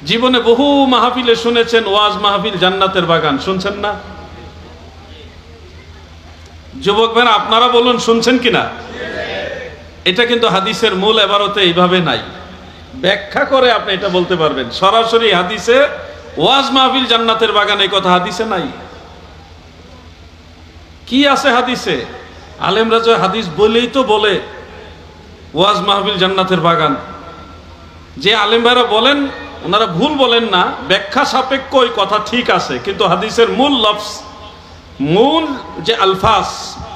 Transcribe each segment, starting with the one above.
জীবনে বহু মাহফিলে শুনেছেন ওয়াজ মাহফিল জান্নাতের বাগান, শুনছেন না? যুবক ভাইরা আপনারা বলুন শুনছেন কিনা? এটা কিন্তু হাদিসের মূল এবারতে এইভাবে নাই, ব্যাখ্যা করে আপনি এটা বলতে পারবেন। সরাসরি হাদিসে ওয়াজ মাহফিল জান্নাতের বাগান এই কথা হাদিসে নাই। কি আছে হাদিসে? আলেমরা যে হাদিস বলেই তো বলে ওয়াজ মাহফিল জান্নাতের বাগান। যে আলেম ভাইরা বলেন ওনারা ভুল বলেন না, ব্যাখ্যা সাপেক্ষ ওই কথা ঠিক আছে, কিন্তু হাদিসের মূল লফজ, মূল যে আলফাজ,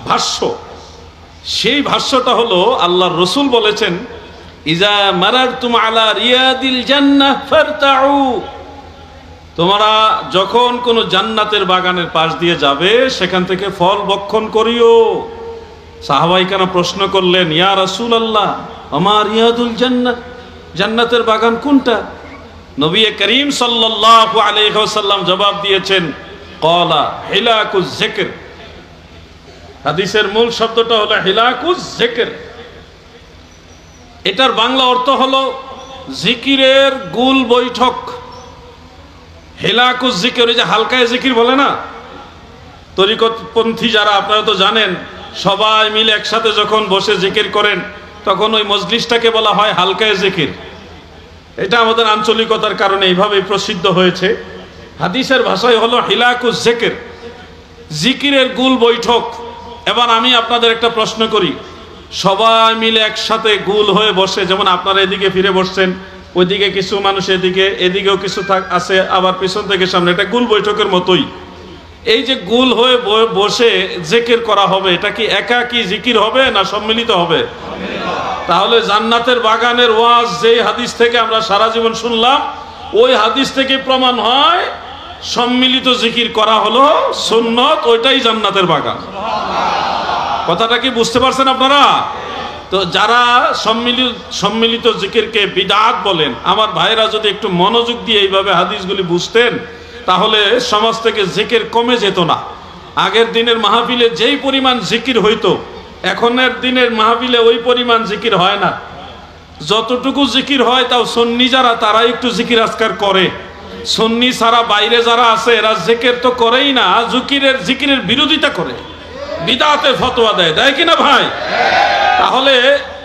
ভাষ্য, সেই ভাষ্যটা হলো আল্লাহর রসুল বলেছেন ইজা মারারতুম আলা রিয়াদিল জান্নাহ ফারতাউ, তোমরা যখন কোন জান্নাতের বাগানের পাশ দিয়ে যাবে সেখান থেকে ফল ভক্ষণ করিও। সাহাবাই কেন প্রশ্ন করলেন ইয়া রাসূলুল্লাহ আমা রিয়াদুল জান্নাহ, জান্নাতের বাগান কোনটা? নবী করিম সাল্লাল্লাহু আলাইহি ওয়াসাল্লাম জবাব দিয়েছেন ক্বালা হিলাকুজ যিকর। হাদিসের মূল শব্দটা হলো হিলাকুজ যিকর। এটার বাংলা অর্থ হলো জিকিরের গুল বৈঠক। হিলাকুজ যিকর, এই যে হালকায় জিকির বলে না, তরিকতপন্থী যারা আপনারা তো জানেন, সবাই মিলে একসাথে যখন বসে জিকির করেন তখন ওই মজলিসটাকে বলা হয় হালকায় জিকির। এটা আমাদের আঞ্চলিকতার কারণে এইভাবেই প্রসিদ্ধ হয়েছে। হাদিসের ভাষায় হলো হিলাকুজ যিকর, জিকিরের গুল বৈঠক। এবার আমি আপনাদের একটা প্রশ্ন করি, সবাই মিলে একসাথে গুল হয়ে বসে, যেমন আপনারা এদিকে ফিরে বসছেন, ওইদিকে কিছু মানুষ এদিকে, এদিকেও কিছু আছে, আবার পিছন থেকে সামনে, এটা গুল বৈঠকের মতোই। এই যে গুল হয়ে বসে জিকির করা হবে, এটা কি একাকী জিকির হবে না সম্মিলিত হবে? তাহলে জান্নাতের বাগানের ওয়াজ যেই হাদিস থেকে আমরা সারা জীবন শুনলাম, ওই হাদিস থেকে প্রমাণ হয় সম্মিলিত জিকির করা হলো সুন্নত, ওইটাই জান্নাতের বাগান। কথাটা কি বুঝতে পারছেন আপনারা? তো যারা সম্মিলিত জিকিরকে বিদআত বলেন, আমার ভাইরা যদি একটু মনোযোগ দিয়ে এইভাবে হাদিসগুলি বুঝতেন তাহলে সমাজ থেকে জিকির কমে যেত না। আগের দিনের মাহফিলে যেই পরিমাণ জিকির হইতো, এখনের দিনের মাহফিলে ওই পরিমাণ জিকির হয় না। যতটুকু জিকির হয় তাও সুন্নি যারা, তারা একটু জিকির আজকার করে। সুন্নি ছাড়া বাইরে যারা আছে এরা জিকির তো করেই না, জিকিরের বিরোধিতা করে, বিদআতের ফতোয়া দেয় কিনা ভাই? তাহলে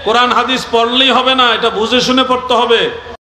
কোরআন হাদিস পড়লেই হবে না, এটা বুঝে শুনে পড়তে হবে।